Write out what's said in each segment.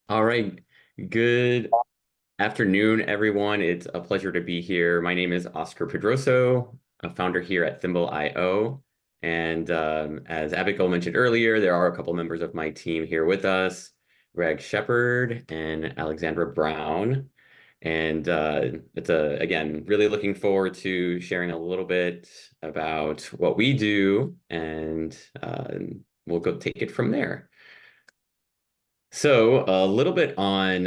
All right. Good afternoon, everyone. It's a pleasure to be here. My name is Oscar Pedroso, a founder here at Thimble.io. And as Abigail mentioned earlier, there are a couple members of my team here with us, Greg Shepard and Alexandra Brown. And again, really looking forward to sharing a little bit about what we do, and we'll go take it from there. So a little bit on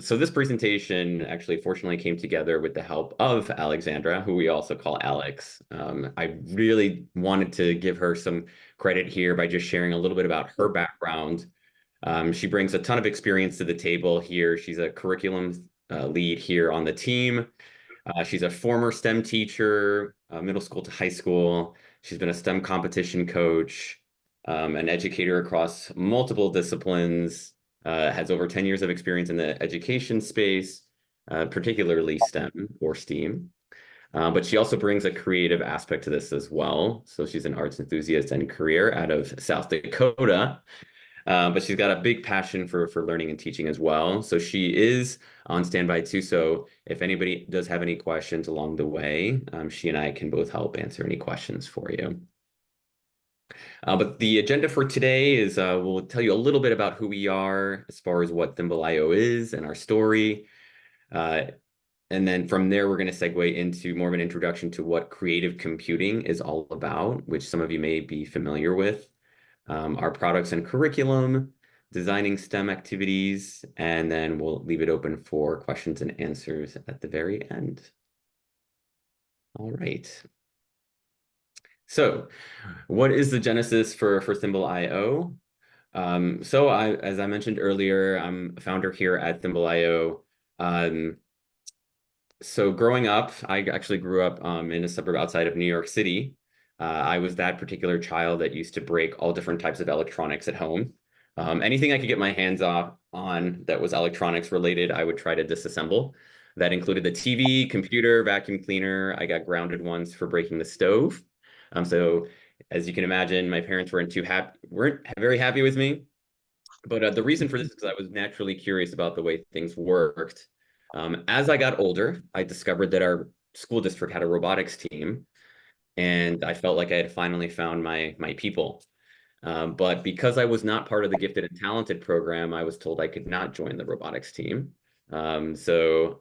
so this presentation actually fortunately came together with the help of Alexandra, who we also call Alex. I really wanted to give her some credit here by just sharing a little bit about her background. She brings a ton of experience to the table here. She's a curriculum lead here on the team. She's a former STEM teacher, middle school to high school. She's been a STEM competition coach, an educator across multiple disciplines, has over 10 years of experience in the education space, particularly STEM or STEAM. But she also brings a creative aspect to this as well. So she's an arts enthusiast and career out of South Dakota. But she's got a big passion for learning and teaching as well. So she is on standby too. So if anybody does have any questions along the way, she and I can both help answer any questions for you. But the agenda for today is we'll tell you a little bit about who we are as far as what Thimble.io is and our story. Uh, and then from there, we're going to segue into more of an introduction to what creative computing is all about, which some of you may be familiar with, our products and curriculum, designing STEM activities, and then we'll leave it open for questions and answers at the very end. All right. So what is the genesis for Thimble.io? As I mentioned earlier, I'm a founder here at Thimble.io. So growing up, I actually grew up in a suburb outside of New York City. I was that particular child that used to break all different types of electronics at home. Anything I could get my hands off on that was electronics related, I would try to disassemble. That included the TV, computer, vacuum cleaner. I got grounded once for breaking the stove. So as you can imagine, my parents weren't very happy with me. But the reason for this is because I was naturally curious about the way things worked. As I got older, I discovered that our school district had a robotics team, and I felt like I had finally found my people. But because I was not part of the gifted and talented program, I was told I could not join the robotics team. So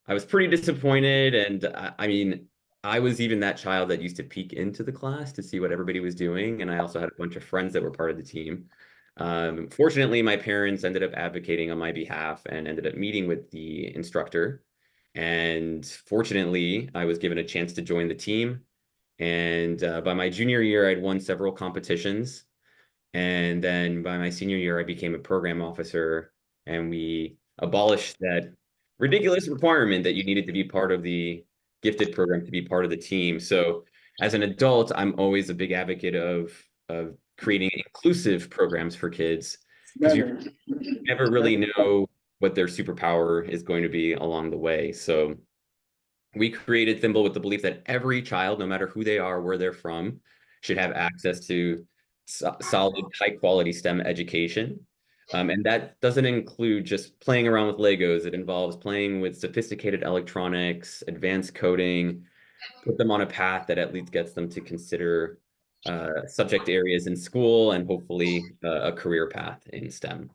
I was pretty disappointed, and I mean, I was even that child that used to peek into the class to see what everybody was doing, and I also had a bunch of friends that were part of the team. Fortunately, my parents ended up advocating on my behalf and ended up meeting with the instructor. And fortunately, I was given a chance to join the team. And by my junior year, I'd won several competitions. And then by my senior year, I became a program officer, and we abolished that ridiculous requirement that you needed to be part of the gifted program to be part of the team. So as an adult, I'm always a big advocate of creating inclusive programs for kids, because you never really know what their superpower is going to be along the way. So we created Thimble with the belief that every child, no matter who they are, where they're from, should have access to solid, high quality STEM education. And that doesn't include just playing around with Legos. It involves playing with sophisticated electronics, advanced coding, put them on a path that at least gets them to consider subject areas in school and hopefully a career path in STEM.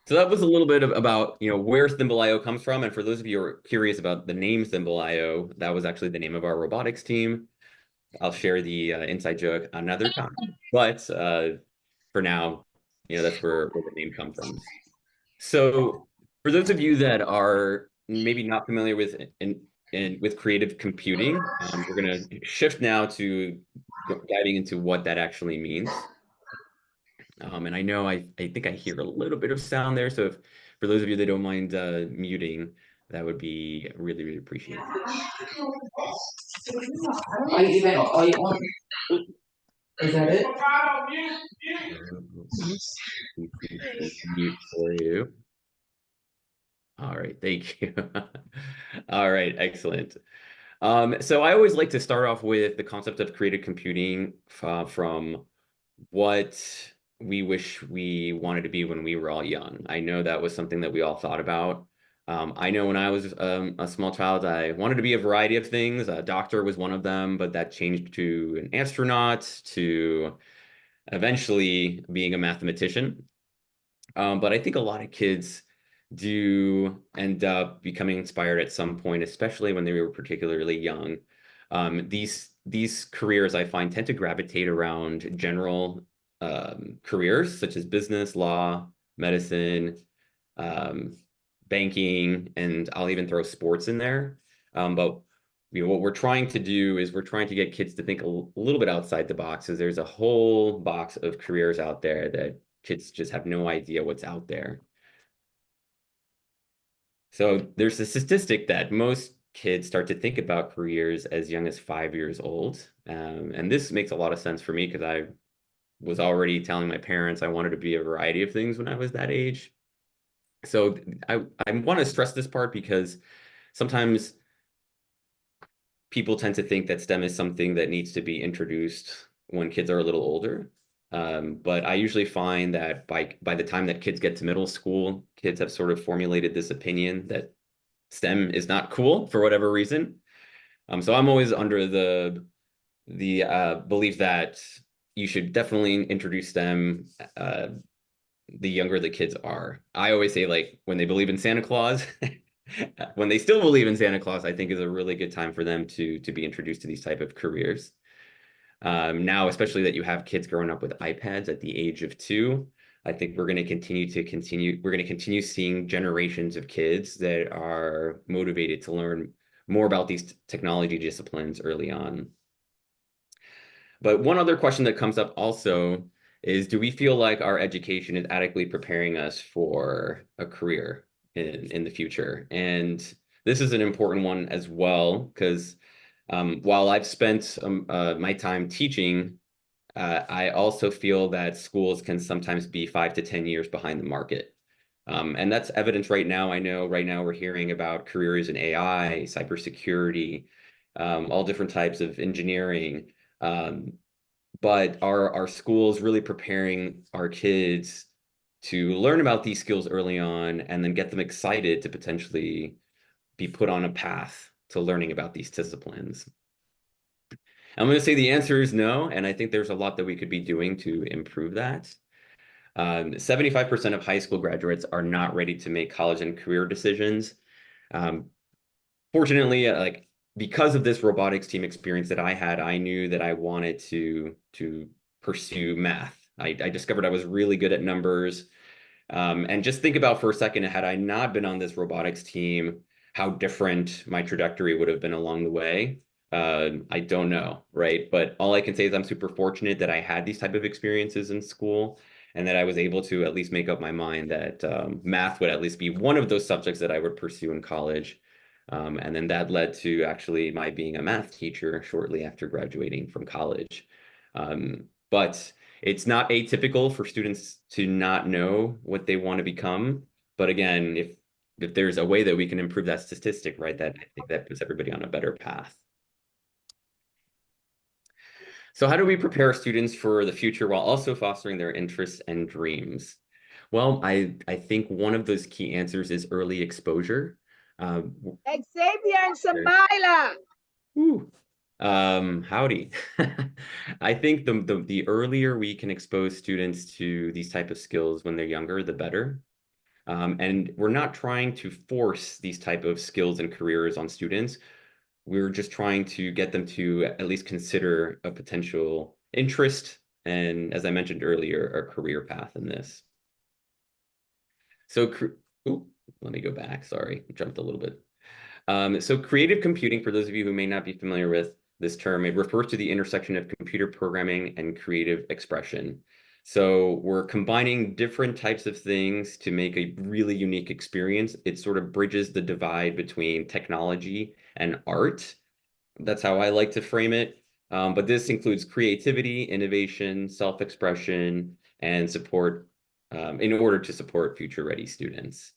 So that was a little bit about where Thimble.io comes from. And for those of you who are curious about the name Thimble.io, that was actually the name of our robotics team. I'll share the inside joke another time. But for now, that's where the name comes from. So for those of you that are maybe not familiar with with creative computing, we're going to shift now to diving into what that actually means. And I know I think I hear a little bit of sound there. So if for those of you that don't mind muting, that would be really, really appreciated. Are you even, are you on? Is that it? Mute for you. All right, thank you. All right, excellent. So I always like to start off with the concept of creative computing from what we wish we wanted to be when we were all young. I know that was something that we all thought about. I know when I was a small child, I wanted to be a variety of things. A doctor was one of them, but that changed to an astronaut, to eventually being a mathematician. But I think a lot of kids do end up becoming inspired at some point, especially when they were particularly young. These careers I find tend to gravitate around general careers such as business, law, medicine, um, banking, and I'll even throw sports in there. But what we're trying to do is we're trying to get kids to think a little bit outside the box, because there's a whole box of careers out there that kids just have no idea what's out there. So there's a statistic that most kids start to think about careers as young as 5 years old. And this makes a lot of sense for me because I was already telling my parents I wanted to be a variety of things when I was that age. So I want to stress this part because sometimes people tend to think that STEM is something that needs to be introduced when kids are a little older. But I usually find that by the time that kids get to middle school, kids have sort of formulated this opinion that STEM is not cool for whatever reason. So I'm always under the belief that you should definitely introduce STEM the younger the kids are. I always say, like, when they believe in Santa Claus, when they still believe in Santa Claus, I think is a really good time for them to be introduced to these type of careers. Now, especially that you have kids growing up with iPads at the age of 2, I think we're going to continue seeing generations of kids that are motivated to learn more about these technology disciplines early on. But one other question that comes up also is, do we feel like our education is adequately preparing us for a career in the future? And this is an important one as well, because while I've spent my time teaching, I also feel that schools can sometimes be 5 to 10 years behind the market. And that's evidence right now. I know right now we're hearing about careers in AI, cybersecurity, all different types of engineering. But are schools really preparing our kids to learn about these skills early on and then get them excited to potentially be put on a path to learning about these disciplines? I'm going to say the answer is no, and I think there's a lot that we could be doing to improve that. 75% of high school graduates are not ready to make college and career decisions. Um, Fortunately, like, because of this robotics team experience that I had, I knew that I wanted to pursue math. I discovered I was really good at numbers. And just think about for a second, had I not been on this robotics team, how different my trajectory would have been along the way. I don't know, right? But all I can say is I'm super fortunate that I had these type of experiences in school and that I was able to at least make up my mind that math would at least be one of those subjects that I would pursue in college. And then that led to actually my being a math teacher shortly after graduating from college. But it's not atypical for students to not know what they want to become. But again, if there's a way that we can improve that statistic, right, that I think that puts everybody on a better path. So how do we prepare students for the future while also fostering their interests and dreams? Well, I think one of those key answers is early exposure. Uh, Xavier Sambaila. Howdy. I think the earlier we can expose students to these type of skills when they're younger, the better. And we're not trying to force these type of skills and careers on students. We're just trying to get them to at least consider a potential interest and, as I mentioned earlier, a career path in this. So, ooh, let me go back. Sorry, I jumped a little bit. So creative computing, for those of you who may not be familiar with this term, it refers to the intersection of computer programming and creative expression. So we're combining different types of things to make a really unique experience. It sort of bridges the divide between technology and art. That's how I like to frame it. But this includes creativity, innovation, self-expression, and support in order to support future-ready students.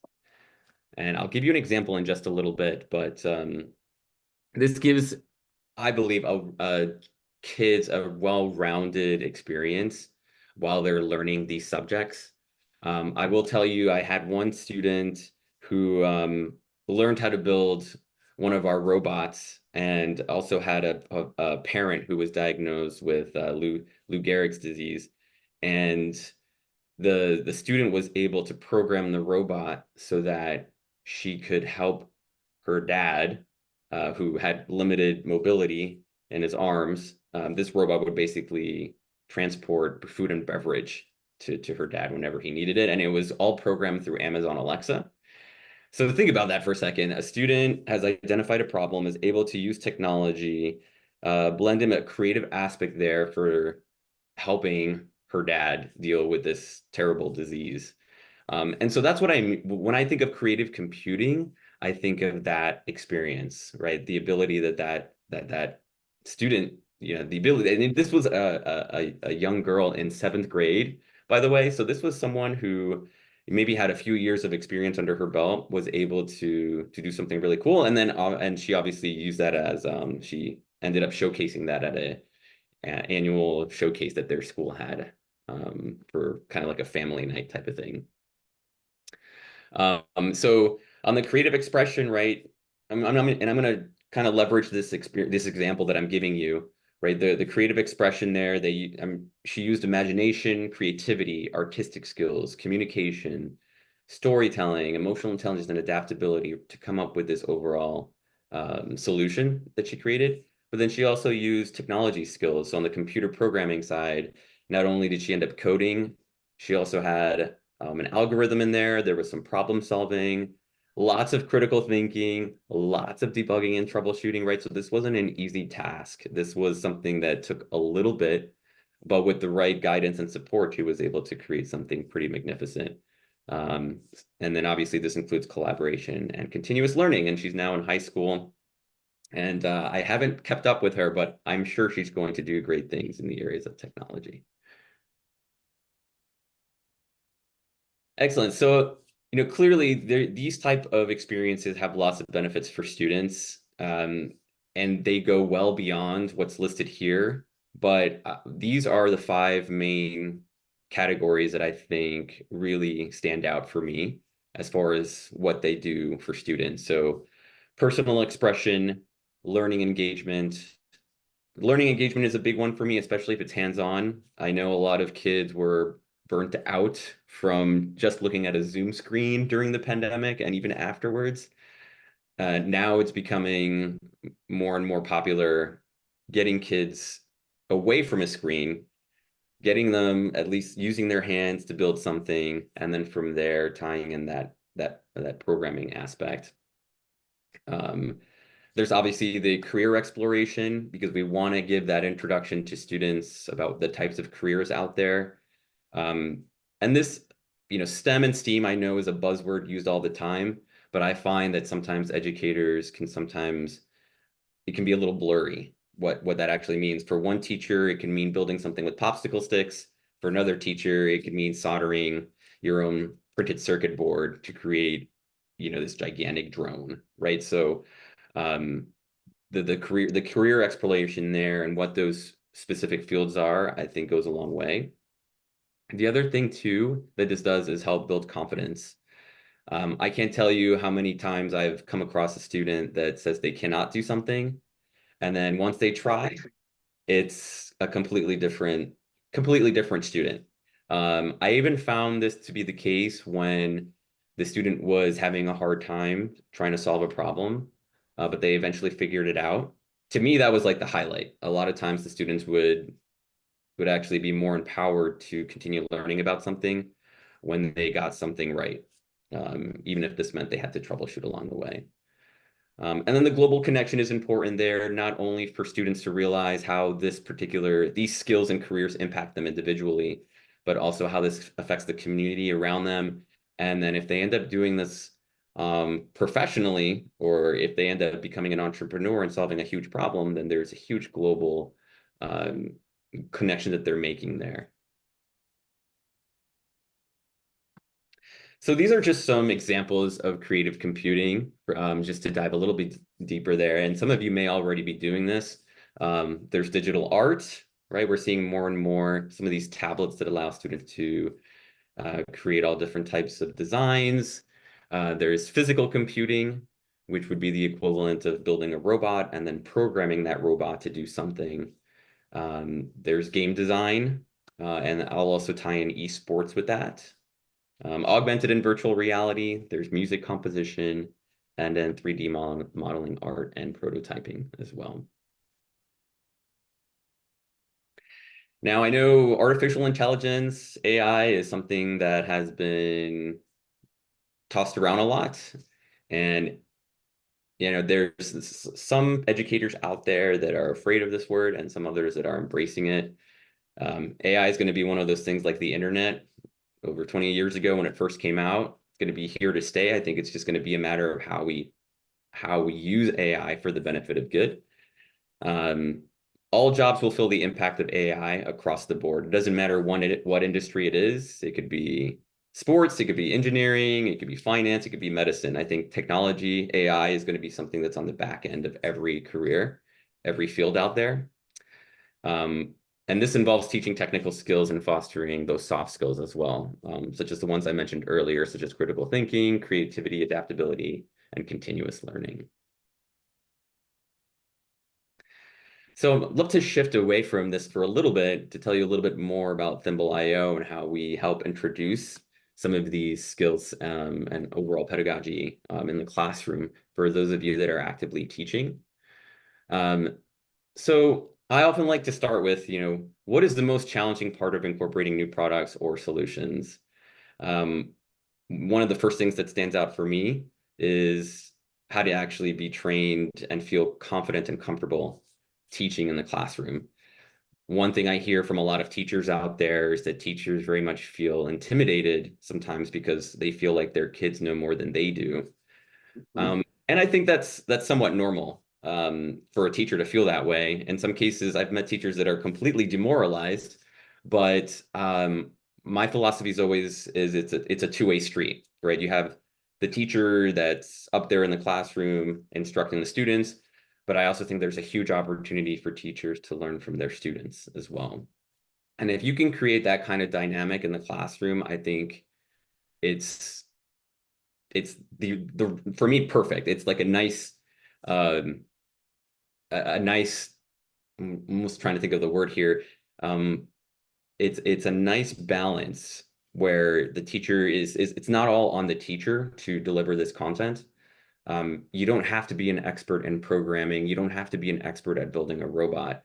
And I'll give you an example in just a little bit, but this gives, I believe, kids a well-rounded experience while they're learning these subjects. I will tell you, I had one student who learned how to build one of our robots and also had a parent who was diagnosed with Lou Gehrig's disease. And the student was able to program the robot so that she could help her dad, who had limited mobility in his arms. This robot would basically transport food and beverage to her dad whenever he needed it. And it was all programmed through Amazon Alexa. So think about that for a second. A student has identified a problem, is able to use technology, blend in a creative aspect there for helping her dad deal with this terrible disease. And so that's what I mean. When I think of creative computing, I think of that experience, right? The ability that student, the ability. And this was a young girl in 7th grade, by the way. So this was someone who maybe had a few years of experience under her belt, was able to do something really cool, and then and she obviously used that as she ended up showcasing that at a annual showcase that their school had for kind of like a family night type of thing. So on the creative expression, right? I'm going to kind of leverage this example that I'm giving you, right? The creative expression there. She used imagination, creativity, artistic skills, communication, storytelling, emotional intelligence, and adaptability to come up with this overall solution that she created. But then she also used technology skills. So on the computer programming side, not only did she end up coding, she also had an algorithm in there. There was some problem solving, lots of critical thinking, lots of debugging and troubleshooting, right? So this wasn't an easy task. This was something that took a little bit, but with the right guidance and support, she was able to create something pretty magnificent. And then obviously this includes collaboration and continuous learning. And she's now in high school. And I haven't kept up with her, but I'm sure she's going to do great things in the areas of technology. Excellent. So, clearly these type of experiences have lots of benefits for students, and they go well beyond what's listed here. But these are the 5 main categories that I think really stand out for me as far as what they do for students. So, personal expression, learning engagement. Learning engagement is a big one for me, especially if it's hands-on. I know a lot of kids were burnt out from just looking at a Zoom screen during the pandemic and even afterwards. Now it's becoming more and more popular, getting kids away from a screen, getting them at least using their hands to build something, and then from there tying in that programming aspect. There's obviously the career exploration, because we want to give that introduction to students about the types of careers out there. And this, STEM and STEAM, I know is a buzzword used all the time, but I find that sometimes educators it can be a little blurry what that actually means. For one teacher, it can mean building something with popsicle sticks. For another teacher, it could mean soldering your own printed circuit board to create, this gigantic drone, right? So the career exploration there and what those specific fields are, I think goes a long way. The other thing too that this does is help build confidence. I can't tell you how many times I've come across a student that says they cannot do something, and then once they try, it's a completely different student. I even found this to be the case when the student was having a hard time trying to solve a problem, but they eventually figured it out. To me, that was like the highlight. A lot of times the students would actually be more empowered to continue learning about something when they got something right, even if this meant they had to troubleshoot along the way. And then the global connection is important there, not only for students to realize how these skills and careers impact them individually, but also how this affects the community around them. And then if they end up doing this professionally, or if they end up becoming an entrepreneur and solving a huge problem, then there's a huge global connection that they're making there. So these are just some examples of creative computing, just to dive a little bit deeper there. And some of you may already be doing this. There's digital art, right? We're seeing more and more some of these tablets that allow students to create all different types of designs. There's physical computing, which would be the equivalent of building a robot and then programming that robot to do something. There's game design, and I'll also tie in esports with that. Augmented and virtual reality, there's music composition, and then 3D modeling art and prototyping as well. Now, I know artificial intelligence, AI, is something that has been tossed around a lot. And, there's some educators out there that are afraid of this word and some others that are embracing it. AI is going to be one of those things like the internet over 20 years ago when it first came out. It's going to be here to stay. I think it's just going to be a matter of how we use AI for the benefit of good. All jobs will feel the impact of AI across the board. It doesn't matter what industry it is. It could be sports, it could be engineering, it could be finance, it could be medicine. I think technology, AI is going to be something that's on the back end of every career, every field out there. And this involves teaching technical skills and fostering those soft skills as well, such as the ones I mentioned earlier, such as critical thinking, creativity, adaptability, and continuous learning. So I'd love to shift away from this for a little bit to tell you a little bit more about Thimble.io and how we help introduce some of these skills and overall pedagogy in the classroom for those of you that are actively teaching. So I often like to start with, what is the most challenging part of incorporating new products or solutions? One of the first things that stands out for me is how to actually be trained and feel confident and comfortable teaching in the classroom. One thing I hear from a lot of teachers out there is that teachers very much feel intimidated sometimes because they feel like their kids know more than they do. And I think that's somewhat normal for a teacher to feel that way. In some cases, I've met teachers that are completely demoralized, but my philosophy is always it's a two-way street, right? You have the teacher that's up there in the classroom instructing the students, but I also think there's a huge opportunity for teachers to learn from their students as well. And if you can create that kind of dynamic in the classroom, I think it's the for me perfect. It's like a nice I'm almost trying to think of the word here. It's a nice balance where the teacher is it's not all on the teacher to deliver this content. You don't have to be an expert in programming. You don't have to be an expert at building a robot.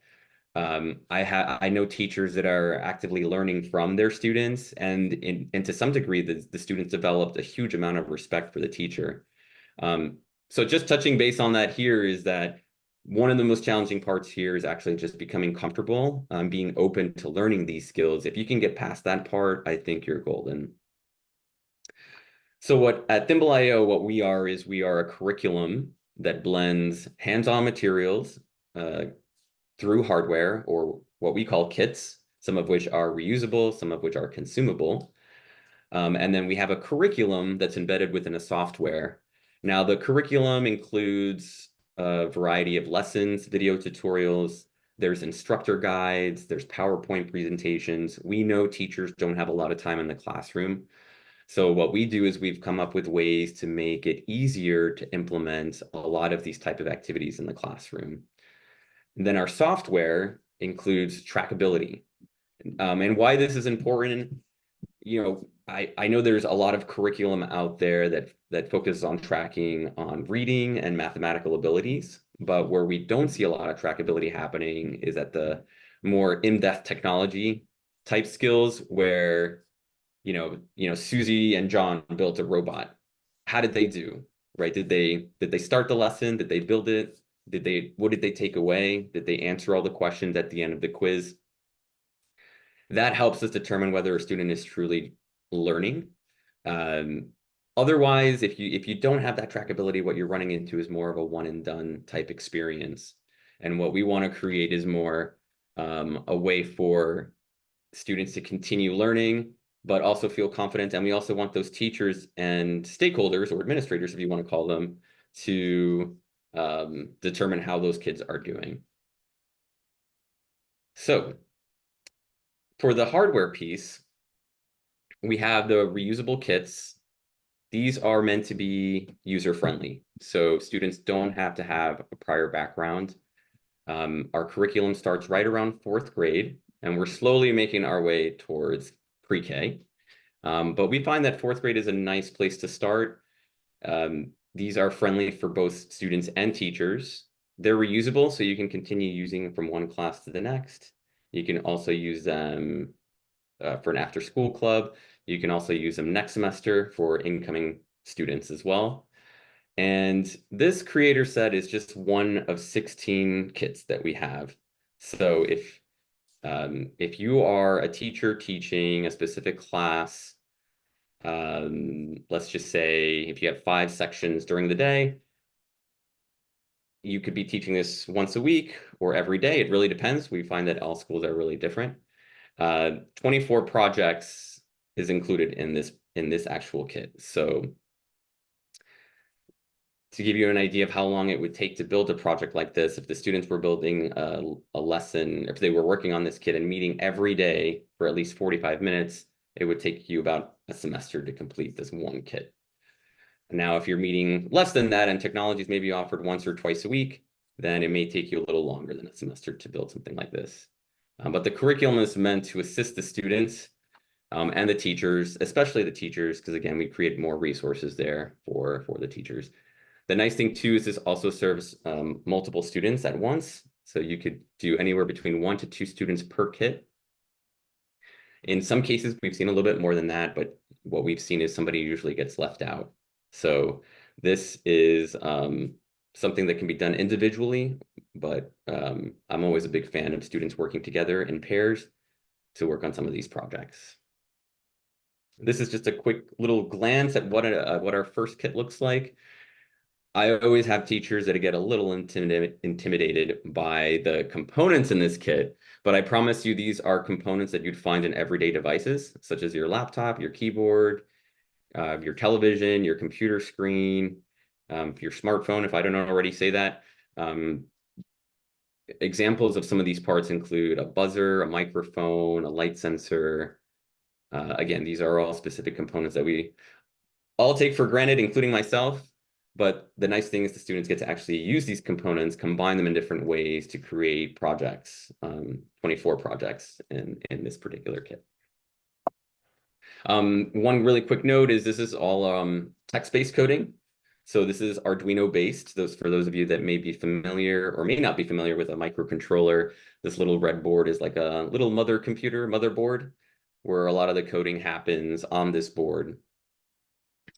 I know teachers that are actively learning from their students, and to some degree, the students developed a huge amount of respect for the teacher. So just touching base on that here is that one of the most challenging parts here is actually just becoming comfortable, being open to learning these skills. If you can get past that part, I think you're golden. So at Thimble.io, what we are is we are a curriculum that blends hands-on materials through hardware, or what we call kits, some of which are reusable, some of which are consumable. And then we have a curriculum that's embedded within a software. Now, the curriculum includes a variety of lessons, video tutorials, there's instructor guides, there's PowerPoint presentations. We know teachers don't have a lot of time in the classroom. So what we do is we've come up with ways to make it easier to implement a lot of these type of activities in the classroom. And then our software includes trackability. And why this is important, I know there's a lot of curriculum out there that focuses on tracking on reading and mathematical abilities, but where we don't see a lot of trackability happening is at the more in-depth technology type skills where, Susie and John built a robot. How did they do, right? Did they start the lesson? Did they build it? What did they take away? Did they answer all the questions at the end of the quiz? That helps us determine whether a student is truly learning. Otherwise, if you don't have that trackability, what you're running into is more of a one and done type experience. And what we want to create is more a way for students to continue learning, but also feel confident. And we also want those teachers and stakeholders, or administrators, if you want to call them, to determine how those kids are doing. So For the hardware piece, we have the reusable kits. These are meant to be user-friendly, so students don't have to have a prior background. Our curriculum starts right around 4th grade, and we're slowly making our way towards pre-K. But we find that 4th grade is a nice place to start. These are friendly for both students and teachers. They're reusable, so you can continue using them from one class to the next. You can also use them for an after-school club. You can also use them next semester for incoming students as well. And this creator set is just one of 16 kits that we have. So if you are a teacher teaching a specific class, let's just say if you have 5 sections during the day, you could be teaching this once a week or every day. It really depends. We find that all schools are really different. 24 projects is included in this actual kit. So to give you an idea of how long it would take to build a project like this, if the students were building a lesson, if they were working on this kit and meeting every day for at least 45 minutes, it would take you about a semester to complete this one kit. Now, if you're meeting less than that and technology is maybe offered once or twice a week, then it may take you a little longer than a semester to build something like this. But the curriculum is meant to assist the students and the teachers, especially the teachers, because again, we create more resources there for the teachers. The nice thing too is this also serves multiple students at once. So you could do anywhere between 1 to 2 students per kit. In some cases, we've seen a little bit more than that, but what we've seen is somebody usually gets left out. So this is something that can be done individually, but I'm always a big fan of students working together in pairs to work on some of these projects. This is just a quick little glance at what our first kit looks like. I always have teachers that get a little intimidated by the components in this kit, but I promise you these are components that you'd find in everyday devices, such as your laptop, your keyboard, your television, your computer screen, your smartphone, if I don't already say that. Examples of some of these parts include a buzzer, a microphone, a light sensor. Again, these are all specific components that we all take for granted, including myself. But the nice thing is the students get to actually use these components, combine them in different ways to create projects, 24 projects in this particular kit. One really quick note is this is all text-based coding. So this is Arduino based. For those of you that may be familiar or may not be familiar with a microcontroller, this little red board is like a little motherboard, where a lot of the coding happens on this board.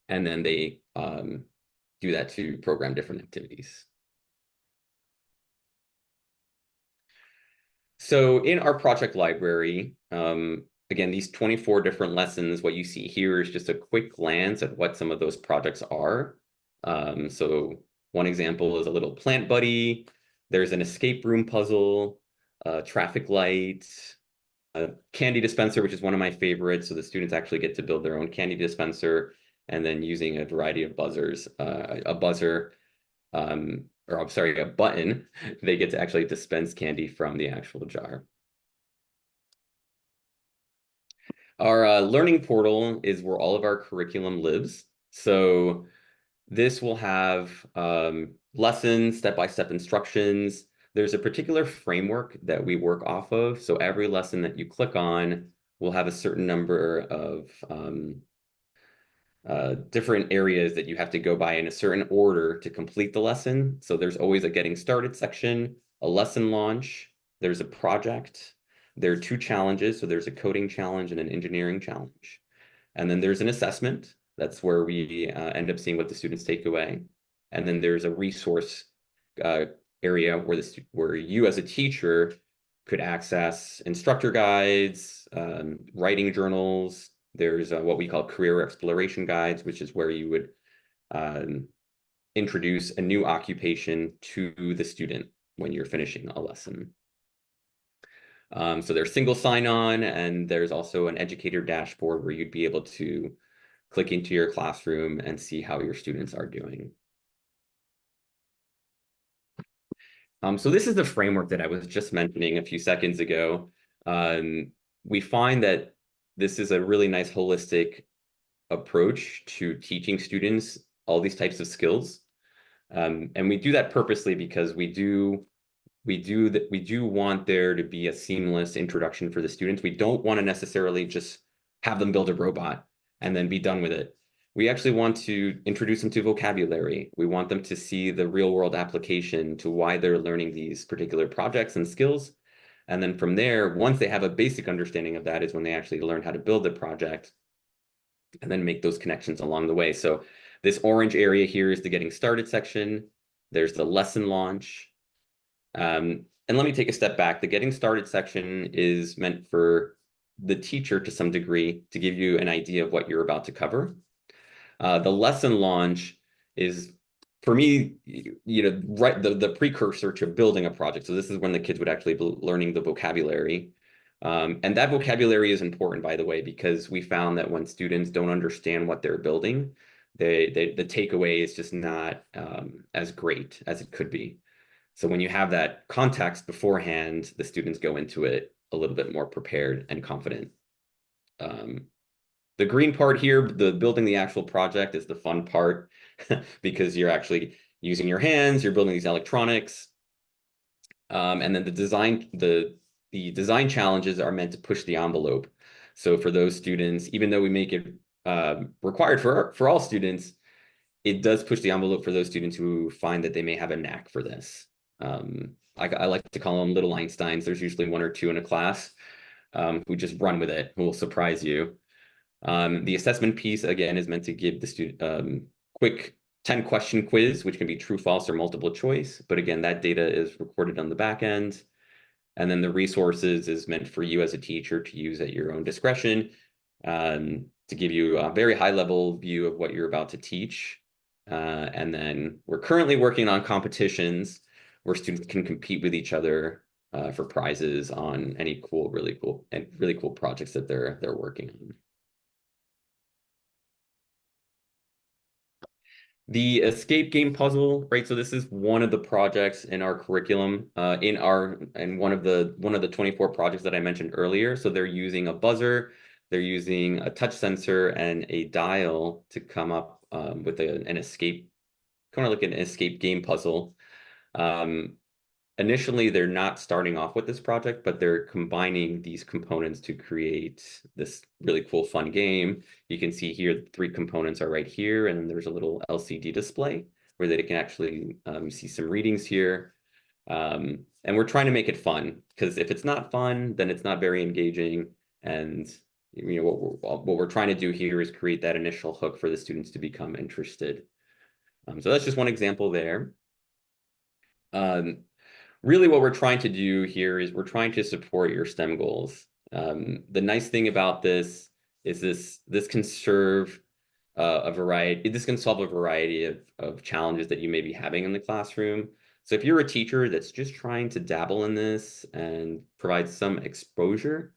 And then they do that to program different activities. So in our project library, again, these 24 different lessons, what you see here is just a quick glance at what some of those projects are. So one example is a little plant buddy. There's an escape room puzzle, traffic light, a candy dispenser, which is one of my favorites. So the students actually get to build their own candy dispenser, and then using a variety of buzzers, a buzzer, or I'm sorry, a button, they get to actually dispense candy from the actual jar. Our learning portal is where all of our curriculum lives. So this will have lessons, step-by-step instructions. There's a particular framework that we work off of. So every lesson that you click on will have a certain number of different areas that you have to go by in a certain order to complete the lesson. So there's always a getting started section, a lesson launch, there's a project, there are 2 challenges. So there's a coding challenge and an engineering challenge. And then there's an assessment. That's where we end up seeing what the students take away. And then there's a resource area where you as a teacher could access instructor guides, writing journals. There's what we call career exploration guides, which is where you would introduce a new occupation to the student when you're finishing a lesson. So there's single sign-on, and there's also an educator dashboard where you'd be able to click into your classroom and see how your students are doing. So this is the framework that I was just mentioning a few seconds ago. we find that this is a really nice holistic approach to teaching students all these types of skills. And we do that purposely because we do want there to be a seamless introduction for the students. We don't want to necessarily just have them build a robot and then be done with it. We actually want to introduce them to vocabulary. We want them to see the real world application to why they're learning these particular projects and skills. And then from there, once they have a basic understanding of that is when they actually learn how to build the project and then make those connections along the way. So this orange area here is the getting started section. There's the lesson launch. And let me take a step back. The getting started section is meant for the teacher to some degree to give you an idea of what you're about to cover. The lesson launch is, for me, right, the precursor to building a project. So this is when the kids would actually be learning the vocabulary. And that vocabulary is important, by the way, because we found that when students don't understand what they're building, the takeaway is just not as great as it could be. So when you have that context beforehand, the students go into it a little bit more prepared and confident. The green part here, the building the actual project, is the fun part because you're actually using your hands, you're building these electronics. And then the design challenges are meant to push the envelope. So for those students, even though we make it required for all students, it does push the envelope for those students who find that they may have a knack for this. I like to call them little Einsteins. There's usually one or two in a class who just run with it, who will surprise you. The assessment piece, again, is meant to give the student quick 10-question quiz, which can be true, false, or multiple choice. But again, that data is recorded on the back end. And then the resources is meant for you as a teacher to use at your own discretion to give you a very high-level view of what you're about to teach. And then we're currently working on competitions where students can compete with each other for prizes on any really cool projects that they're working on. The escape game puzzle, right? So this is one of the projects in our curriculum, in one of the 24 projects that I mentioned earlier. So they're using a buzzer, they're using a touch sensor and a dial to come up with an escape, kind of like an escape game puzzle. Initially, they're not starting off with this project, but they're combining these components to create this really cool, fun game. You can see here, the 3 components are right here, and then there's a little LCD display where they can actually see some readings here. And we're trying to make it fun, because if it's not fun, then it's not very engaging. And what we're trying to do here is create that initial hook for the students to become interested. So that's just one example there. Really what we're trying to do here is we're trying to support your STEM goals. The nice thing about this is this can serve this can solve a variety of challenges that you may be having in the classroom. So if you're a teacher that's just trying to dabble in this and provide some exposure,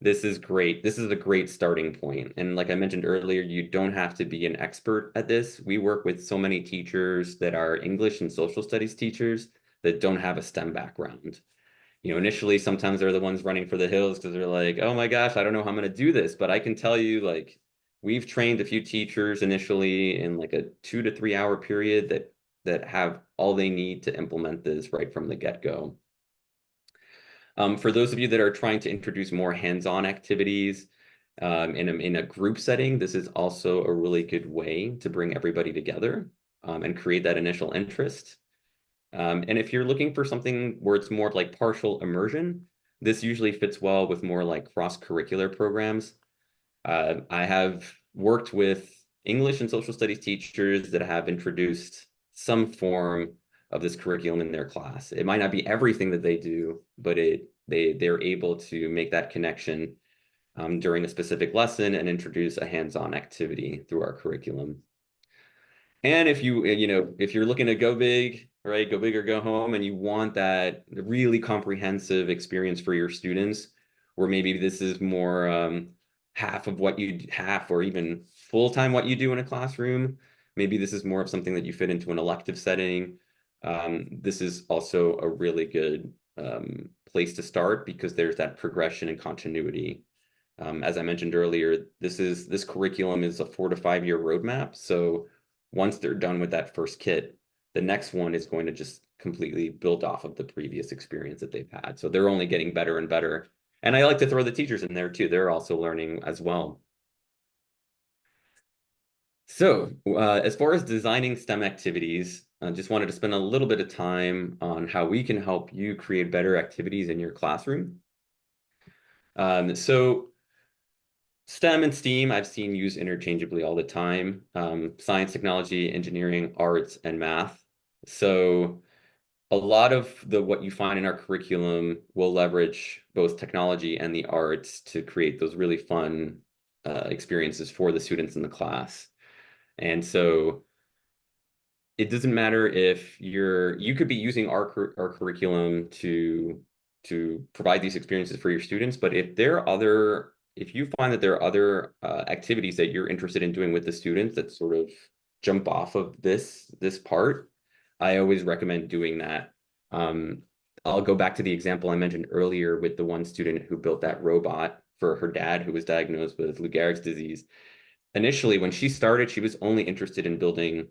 this is great. This is a great starting point. And like I mentioned earlier, you don't have to be an expert at this. We work with so many teachers that are English and social studies teachers that don't have a STEM background. Initially, sometimes they're the ones running for the hills because they're like, oh my gosh, I don't know how I'm going to do this. But I can tell you, like, we've trained a few teachers initially in like a 2 to 3 hour period that have all they need to implement this right from the get-go. For those of you that are trying to introduce more hands-on activities in a group setting, this is also a really good way to bring everybody together and create that initial interest. And if you're looking for something where it's more like partial immersion, this usually fits well with more like cross-curricular programs. I have worked with English and social studies teachers that have introduced some form of this curriculum in their class. It might not be everything that they do, but they're able to make that connection during a specific lesson and introduce a hands-on activity through our curriculum. And if you're looking to go big, right, go big or go home, and you want that really comprehensive experience for your students, or maybe this is more half or even full-time what you do in a classroom, maybe this is more of something that you fit into an elective setting. This is also a really good place to start because there's that progression and continuity. As I mentioned earlier, this curriculum is a 4 to 5 year roadmap. So once they're done with that first kit, the next one is going to just completely build off of the previous experience that they've had. So they're only getting better and better. And I like to throw the teachers in there too. They're also learning as well. So as far as designing STEM activities, I just wanted to spend a little bit of time on how we can help you create better activities in your classroom. So STEM and STEAM, I've seen used interchangeably all the time. Science, technology, engineering, arts, and math. So a lot of what you find in our curriculum will leverage both technology and the arts to create those really fun experiences for the students in the class. And so it doesn't matter if you could be using our curriculum to provide these experiences for your students, but if you find that there are other activities that you're interested in doing with the students that sort of jump off of this part, I always recommend doing that. I'll go back to the example I mentioned earlier with the one student who built that robot for her dad who was diagnosed with Lou Gehrig's disease. Initially, when she started, she was only interested in building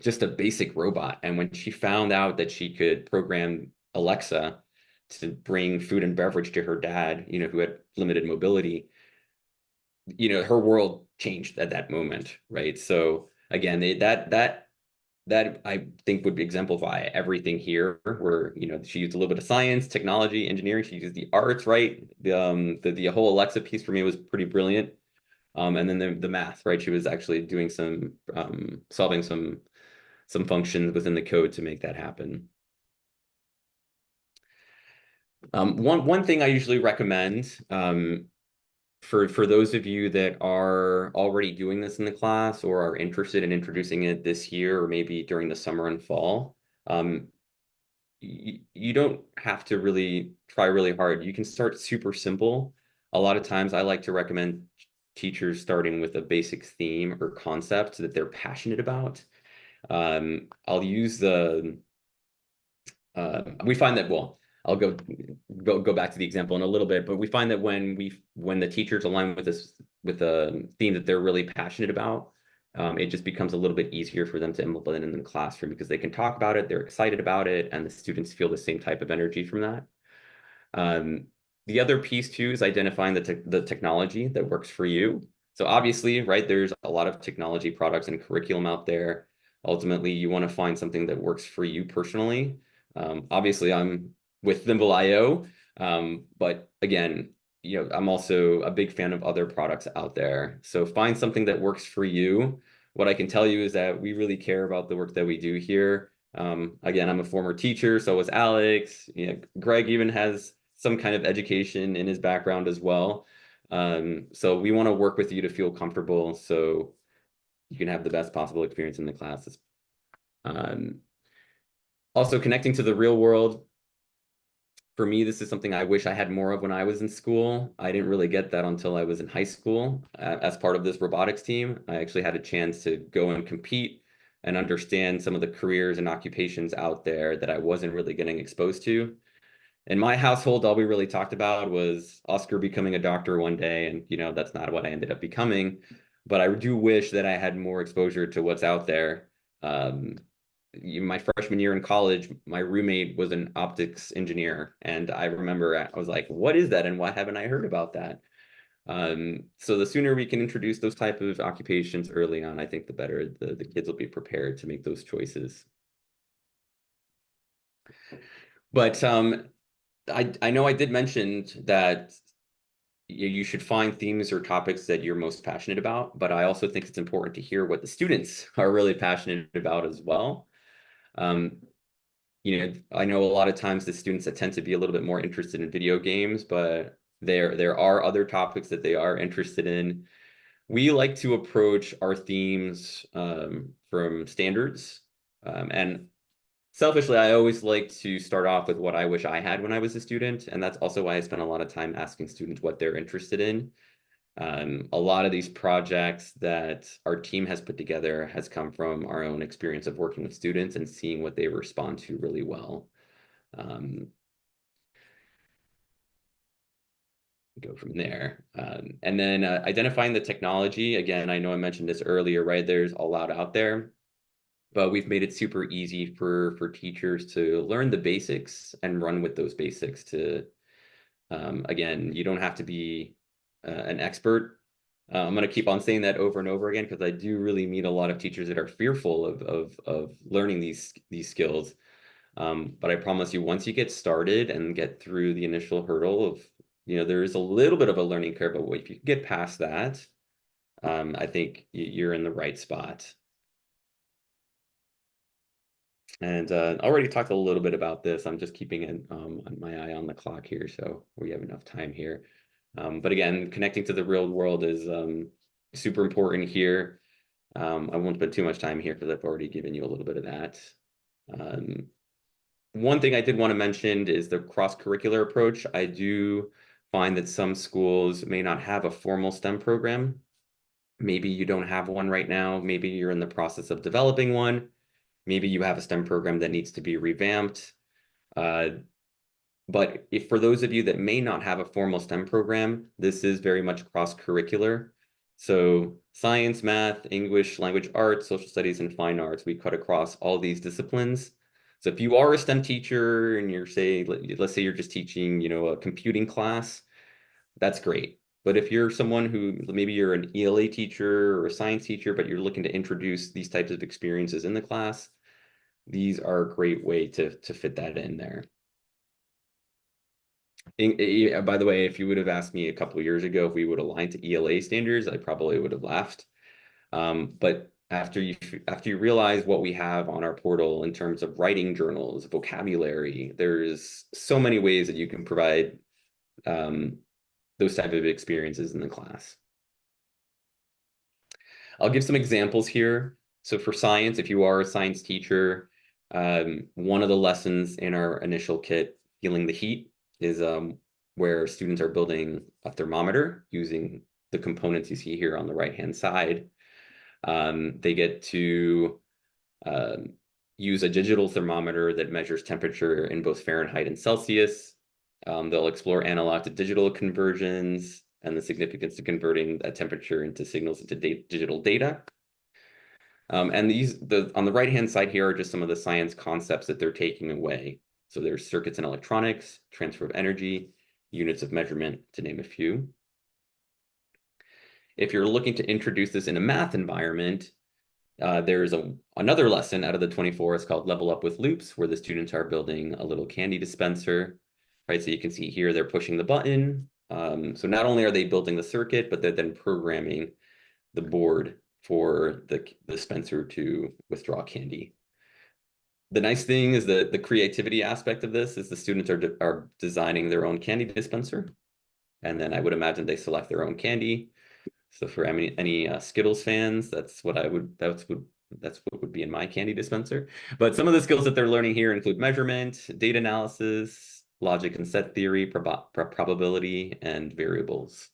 just a basic robot. And when she found out that she could program Alexa to bring food and beverage to her dad, who had limited mobility, her world changed at that moment, right? So again, that I think would exemplify everything here, where she used a little bit of science, technology, engineering. She used the arts, right? The whole Alexa piece for me was pretty brilliant. And then the math, right? She was actually doing some solving some functions within the code to make that happen. One thing I usually recommend for those of you that are already doing this in the class or are interested in introducing it this year or maybe during the summer and fall, you don't have to really try really hard. You can start super simple. A lot of times I like to recommend teachers starting with a basic theme or concept that they're passionate about. I'll use we find that, well, I'll go back to the example in a little bit, but we find that when the teachers align with a theme that they're really passionate about, it just becomes a little bit easier for them to implement in the classroom because they can talk about it, they're excited about it, and the students feel the same type of energy from that. The other piece too is identifying the technology that works for you. So obviously, right, there's a lot of technology products and curriculum out there. Ultimately, you want to find something that works for you personally. Obviously, I'm with Thimble.io, but again, I'm also a big fan of other products out there. So find something that works for you. What I can tell you is that we really care about the work that we do here. Again, I'm a former teacher, so was Alex. Greg even has some kind of education in his background as well. So we want to work with you to feel comfortable so you can have the best possible experience in the classes. Also connecting to the real world. For me, this is something I wish I had more of when I was in school. I didn't really get that until I was in high school. As part of this robotics team, I actually had a chance to go and compete and understand some of the careers and occupations out there that I wasn't really getting exposed to. In my household, all we really talked about was Oscar becoming a doctor one day, and that's not what I ended up becoming. But I do wish that I had more exposure to what's out there. My freshman year in college, my roommate was an optics engineer, and I remember I was like, "What is that? And why haven't I heard about that?" So the sooner we can introduce those type of occupations early on, I think the better the kids will be prepared to make those choices. But I know I did mention that you should find themes or topics that you're most passionate about, but I also think it's important to hear what the students are really passionate about as well. I know a lot of times the students that tend to be a little bit more interested in video games, but there are other topics that they are interested in. We like to approach our themes from standards, and selfishly, I always like to start off with what I wish I had when I was a student, and that's also why I spend a lot of time asking students what they're interested in. A lot of these projects that our team has put together has come from our own experience of working with students and seeing what they respond to really well. go from there. And then identifying the technology. Again, I know I mentioned this earlier, right? There's a lot out there, but we've made it super easy for teachers to learn the basics and run with those basics to, again, you don't have to be an expert. I'm going to keep on saying that over and over again, because I do really meet a lot of teachers that are fearful of learning these skills. But I promise you, once you get started and get through the initial hurdle of, there is a little bit of a learning curve, but if you get past that, I think you're in the right spot. And I already talked a little bit about this. I'm just keeping my eye on the clock here, so we have enough time here. But again, connecting to the real world is super important here. I won't spend too much time here because I've already given you a little bit of that. One thing I did want to mention is the cross-curricular approach. I do find that some schools may not have a formal STEM program. Maybe you don't have one right now. Maybe you're in the process of developing one. Maybe you have a STEM program that needs to be revamped. But if for those of you that may not have a formal STEM program, this is very much cross-curricular. So science, math, English, language arts, social studies, and fine arts, we cut across all these disciplines. So if you are a STEM teacher and you're let's say you're just teaching, a computing class, that's great. But if you're someone who maybe you're an ELA teacher or a science teacher, but you're looking to introduce these types of experiences in the class, these are a great way to fit that in there. By the way, if you would have asked me a couple of years ago if we would align to ELA standards, I probably would have laughed. But after you realize what we have on our portal in terms of writing journals, vocabulary, there's so many ways that you can provide those type of experiences in the class. I'll give some examples here. So for science, if you are a science teacher, one of the lessons in our initial kit, Feeling the Heat, is where students are building a thermometer using the components you see here on the right-hand side. They get to use a digital thermometer that measures temperature in both Fahrenheit and Celsius. They'll explore analog to digital conversions and the significance of converting that temperature into signals into digital data. And on the right-hand side here are just some of the science concepts that they're taking away. So there's circuits and electronics, transfer of energy, units of measurement, to name a few. If you're looking to introduce this in a math environment, there's another lesson out of the 24. It's called Level Up with Loops, where the students are building a little candy dispenser, right? So you can see here they're pushing the button. So not only are they building the circuit, but they're then programming the board for the dispenser to withdraw candy. The nice thing is that the creativity aspect of this is the students are designing their own candy dispenser. And then I would imagine they select their own candy. So for any Skittles fans, that's what would be in my candy dispenser. But some of the skills that they're learning here include measurement, data analysis, logic and set theory, probability, and variables.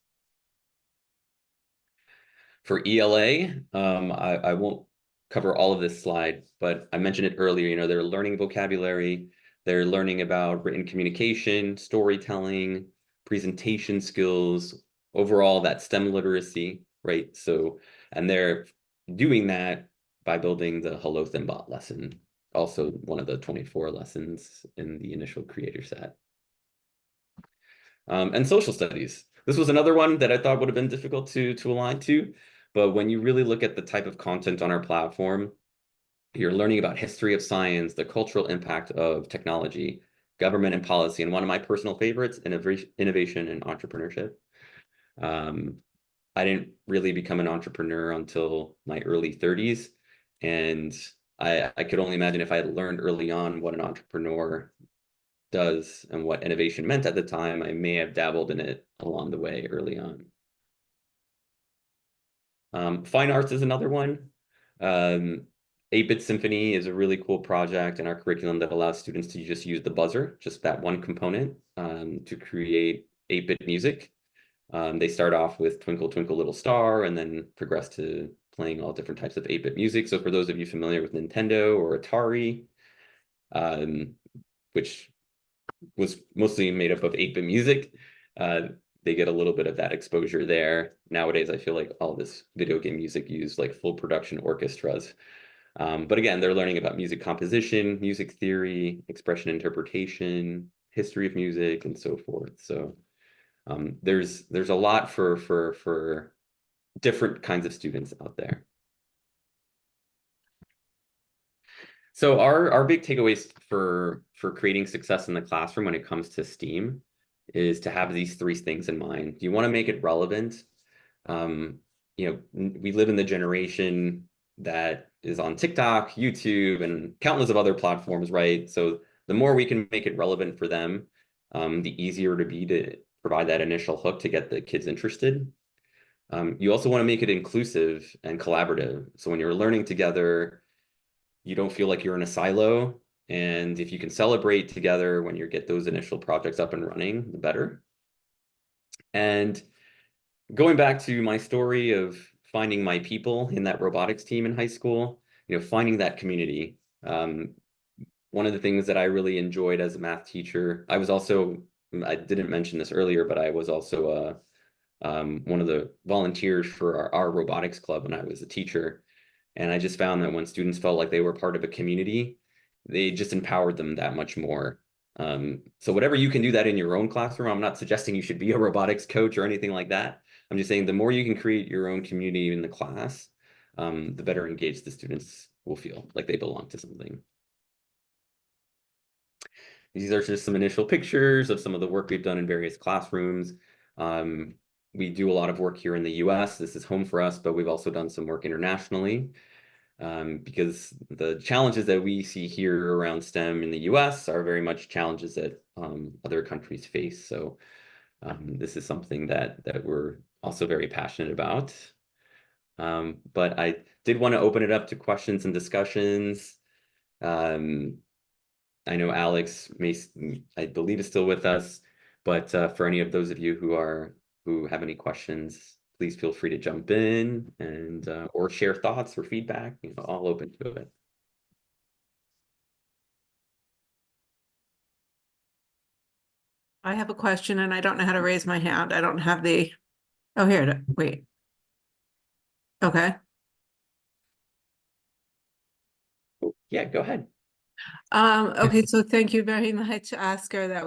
For ELA, I won't cover all of this slide, but I mentioned it earlier, they're learning vocabulary, they're learning about written communication, storytelling, presentation skills, overall that STEM literacy, right? So, and they're doing that by building the Hello ThinkBot lesson, also one of the 24 lessons in the initial creator set. And social studies. This was another one that I thought would have been difficult to align to, but when you really look at the type of content on our platform, you're learning about history of science, the cultural impact of technology, government and policy, and one of my personal favorites, innovation and entrepreneurship. I didn't really become an entrepreneur until my early 30s, and I could only imagine if I had learned early on what an entrepreneur does and what innovation meant at the time, I may have dabbled in it along the way early on. Fine arts is another one. 8-Bit Symphony is a really cool project in our curriculum that allows students to just use the buzzer, just that one component, to create 8-bit music. They start off with Twinkle Twinkle Little Star and then progress to playing all different types of 8-bit music. So for those of you familiar with Nintendo or Atari, which was mostly made up of 8-bit music, they get a little bit of that exposure there. Nowadays, I feel like all this video game music use like full production orchestras. But again, they're learning about music composition, music theory, expression interpretation, history of music, and so forth. So there's a lot for different kinds of students out there. So our big takeaways for creating success in the classroom when it comes to STEAM is to have these three things in mind. You want to make it relevant. We live in the generation that is on TikTok, YouTube, and countless of other platforms, right? So the more we can make it relevant for them, the easier to be to provide that initial hook to get the kids interested. You also want to make it inclusive and collaborative. So when you're learning together, you don't feel like you're in a silo. And if you can celebrate together when you get those initial projects up and running, the better. And going back to my story of finding my people in that robotics team in high school, finding that community. One of the things that I really enjoyed as a math teacher, I didn't mention this earlier, but I was also one of the volunteers for our robotics club when I was a teacher. And I just found that when students felt like they were part of a community, they just empowered them that much more. So whatever you can do that in your own classroom, I'm not suggesting you should be a robotics coach or anything like that. I'm just saying the more you can create your own community in the class, the better engaged the students will feel like they belong to something. These are just some initial pictures of some of the work we've done in various classrooms. We do a lot of work here in the US. This is home for us, but we've also done some work internationally because the challenges that we see here around STEM in the US are very much challenges that other countries face. So this is something that we're also very passionate about. But I did want to open it up to questions and discussions. I know Alex I believe is still with us, but for any of those of you who have any questions, please feel free to jump in and or share thoughts or feedback. All open to it. I have a question and I don't know how to raise my hand. I don't have wait. Okay. Oh, yeah, go ahead. Okay, so thank you very much, Oscar. That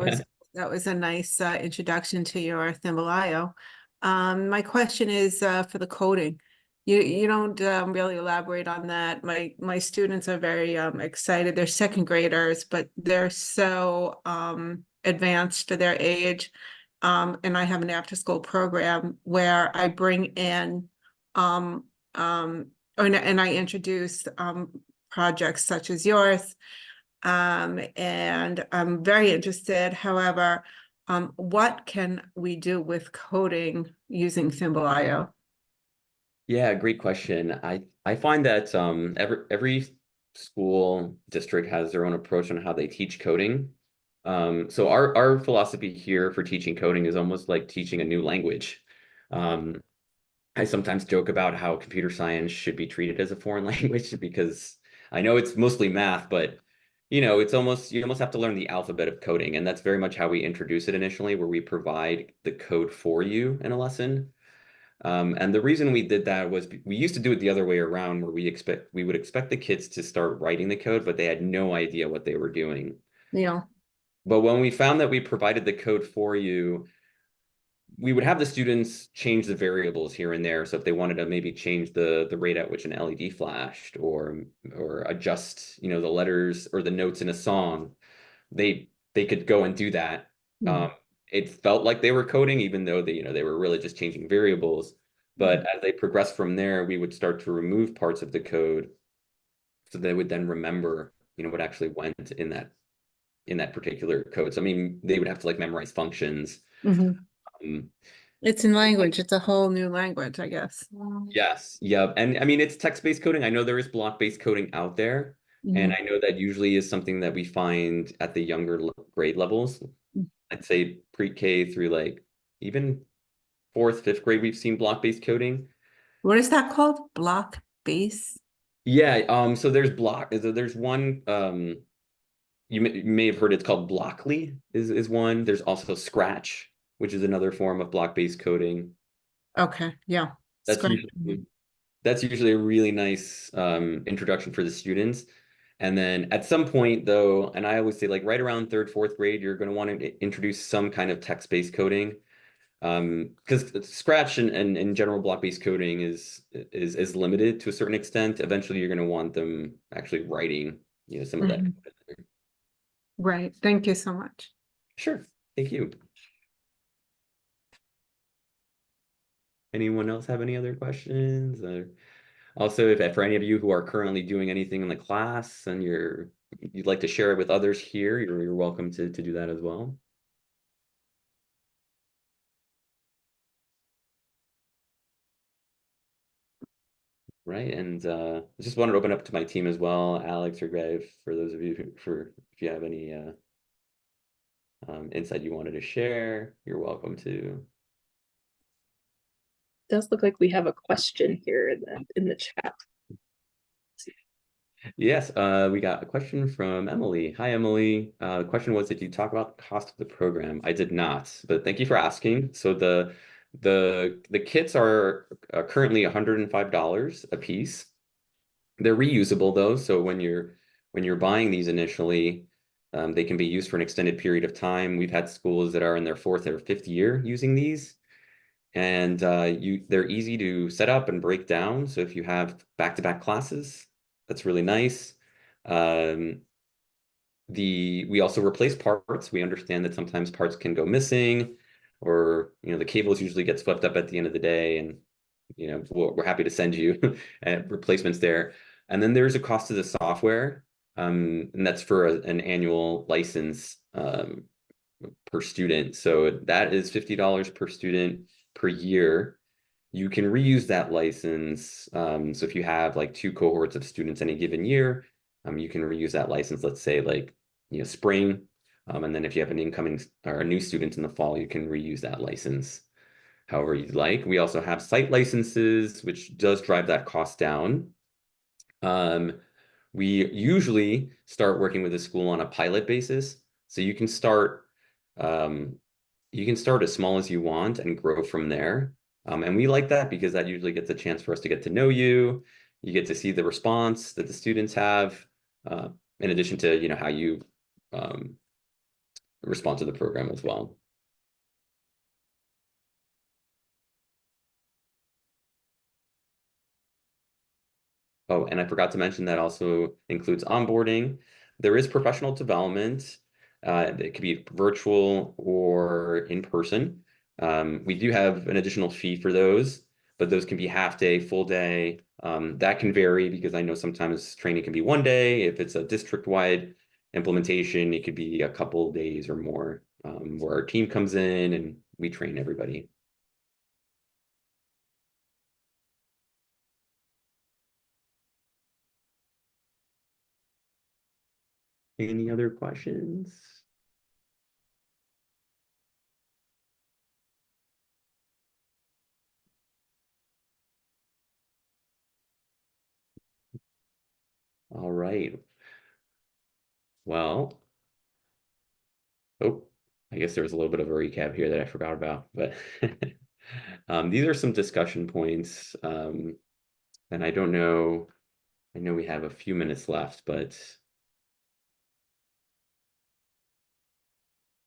was a nice introduction to your Thimblio. My question is for the coding. You don't really elaborate on that. My students are very excited. They're second graders, but they're so advanced to their age. And I have an after-school program where I bring in and I introduce projects such as yours. And I'm very interested. However, what can we do with coding using Thimblio? Yeah, great question. I find that every school district has their own approach on how they teach coding. So our philosophy here for teaching coding is almost like teaching a new language. I sometimes joke about how computer science should be treated as a foreign language because I know it's mostly math, but it's you almost have to learn the alphabet of coding, and that's very much how we introduce it initially, where we provide the code for you in a lesson. And the reason we did that was we used to do it the other way around, where we would expect the kids to start writing the code, but they had no idea what they were doing. Yeah. But when we found that we provided the code for you, we would have the students change the variables here and there. So if they wanted to maybe change the rate at which an LED flashed or adjust, the letters or the notes in a song, they could go and do that. It felt like they were coding, even though they were really just changing variables. But as they progressed from there, we would start to remove parts of the code so they would then remember, what actually went in that particular code. So I mean, they would have to like memorize functions. It's in language. It's a whole new language, I guess. Yes. Yeah. And I mean, it's text-based coding. I know there is block-based coding out there. And I know that usually is something that we find at the younger grade levels. I'd say pre-K through like even fourth, fifth grade, we've seen block-based coding. What is that called? Block base? Yeah. So there's one, you may have heard it's called Blockly is one. There's also Scratch, which is another form of block-based coding. Okay, yeah. That's Scratch. usually a really nice introduction for the students. And then at some point though, and I always say like right around third, fourth grade, you're going to want to introduce some kind of text-based coding. Because Scratch and general block-based coding is limited to a certain extent. Eventually you're going to want them actually writing, some of that. Mhm. Right. Thank you so much. Sure. Thank you. Anyone else have any other questions? Also, if for any of you who are currently doing anything in the class and you'd like to share it with others here, you're welcome to do that as well. Right, and I just wanted to open up to my team as well, Alex or Greg, for those of you if you have any insight you wanted to share, you're welcome to. Does look like we have a question here in the chat. Yes, we got a question from Emily. Hi, Emily. The question was, did you talk about the cost of the program? I did not, but thank you for asking. So the kits are currently $105 a piece. They're reusable though, so when you're buying these initially, they can be used for an extended period of time. We've had schools that are in their fourth or fifth year using these, and they're easy to set up and break down. So if you have back-to-back classes, that's really nice. We also replace parts. We understand that sometimes parts can go missing, or the cables usually get swept up at the end of the day, and we're happy to send you replacements there. And then there's a cost to the software, and that's for an annual license per student. So that is $50 per student per year. You can reuse that license. So if you have like 2 cohorts of students any given year, you can reuse that license, let's say like spring. And then if you have an incoming or a new student in the fall, you can reuse that license however you'd like. We also have site licenses, which does drive that cost down. We usually start working with a school on a pilot basis. So you can start as small as you want and grow from there. And we like that because that usually gets a chance for us to get to know you. You get to see the response that the students have, in addition to how you respond to the program as well. Oh, and I forgot to mention that also includes onboarding. There is professional development. It could be virtual or in person. We do have an additional fee for those, but those can be half day, full day. That can vary because I know sometimes training can be one day. If it's a district-wide implementation, it could be a couple days or more, where our team comes in and we train everybody. Any other questions? All right. Well, oh, I guess there was a little bit of a recap here that I forgot about, but these are some discussion points. And I don't know, I know we have a few minutes left, but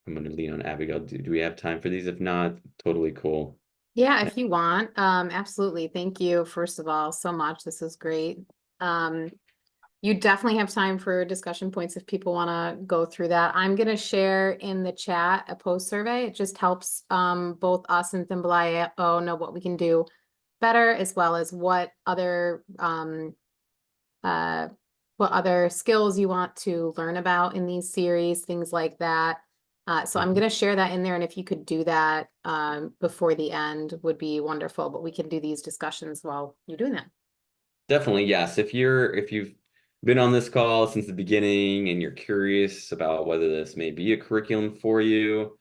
I'm going to lean on Abigail. Do we have time for these? If not, totally cool. Yeah, if you want, absolutely. Thank you, first of all, so much. This is great. You definitely have time for discussion points if people want to go through that. I'm going to share in the chat a post survey. It just helps both us and Thimble.io know what we can do better, as well as what other skills you want to learn about in these series, things like that. So I'm going to share that in there, and if you could do that before the end would be wonderful, but we can do these discussions while you're doing that. Definitely, yes. If you've been on this call since the beginning and you're curious about whether this may be a curriculum for you,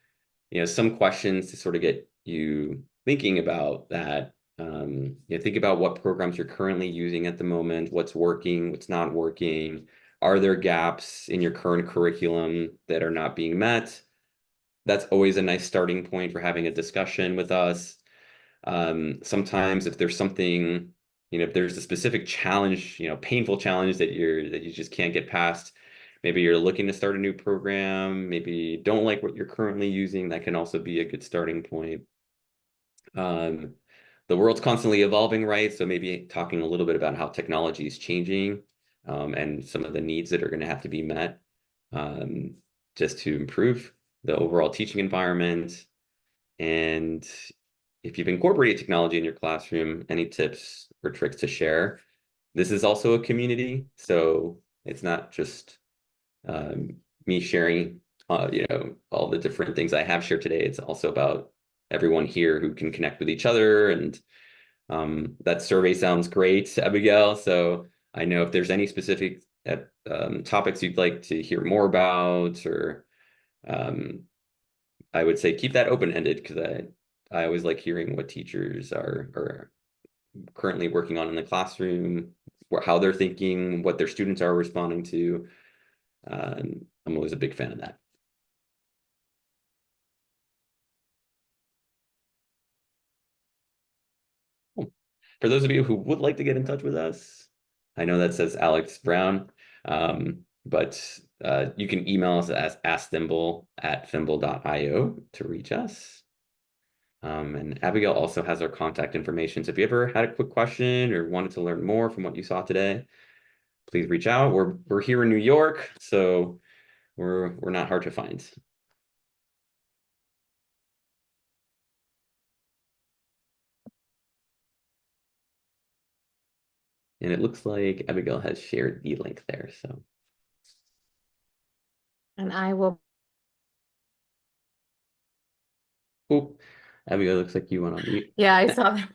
some questions to sort of get you thinking about that. Think about what programs you're currently using at the moment, what's working, what's not working. Are there gaps in your current curriculum that are not being met? that's always a nice starting point for having a discussion with us. Sometimes if there's something, if there's a specific challenge, painful challenge that you just can't get past, maybe you're looking to start a new program, maybe you don't like what you're currently using, that can also be a good starting point. The world's constantly evolving, right? So maybe talking a little bit about how technology is changing, and some of the needs that are going to have to be met, just to improve the overall teaching environment. And if you've incorporated technology in your classroom, any tips or tricks to share? This is also a community, so it's not just me sharing, all the different things I have shared today. It's also about everyone here who can connect with each other. And that survey sounds great, Abigail. So I know if there's any specific topics you'd like to hear more about, or I would say keep that open-ended, because I always like hearing what teachers are currently working on in the classroom, how they're thinking, what their students are responding to. I'm always a big fan of that. Cool. For those of you who would like to get in touch with us, I know that says Alex Brown, but you can email us at askthimble@thimble.io to reach us. And Abigail also has our contact information. So if you ever had a quick question or wanted to learn more from what you saw today, please reach out. We're here in New York, so we're not hard to find. And it looks like Abigail has shared the link there. So, And I will. oh, Abigail, looks like you went on mute. Yeah, I saw that.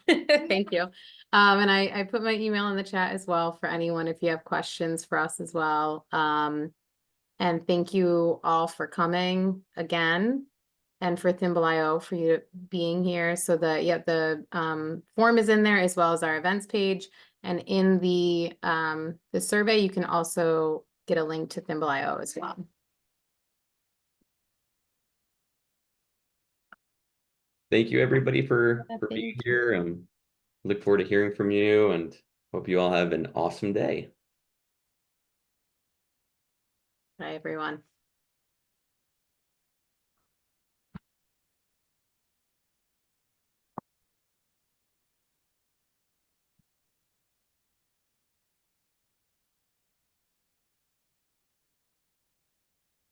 Thank you. And I put my email in the chat as well for anyone if you have questions for us as well. And thank you all for coming again, and for Thimble.io for you being here. So the form is in there, as well as our events page. And in the survey, you can also get a link to Thimble.io as well. Thank you, everybody, for Yeah, being thank here. Look forward to hearing from you, and hope you all have an awesome day. Bye, everyone.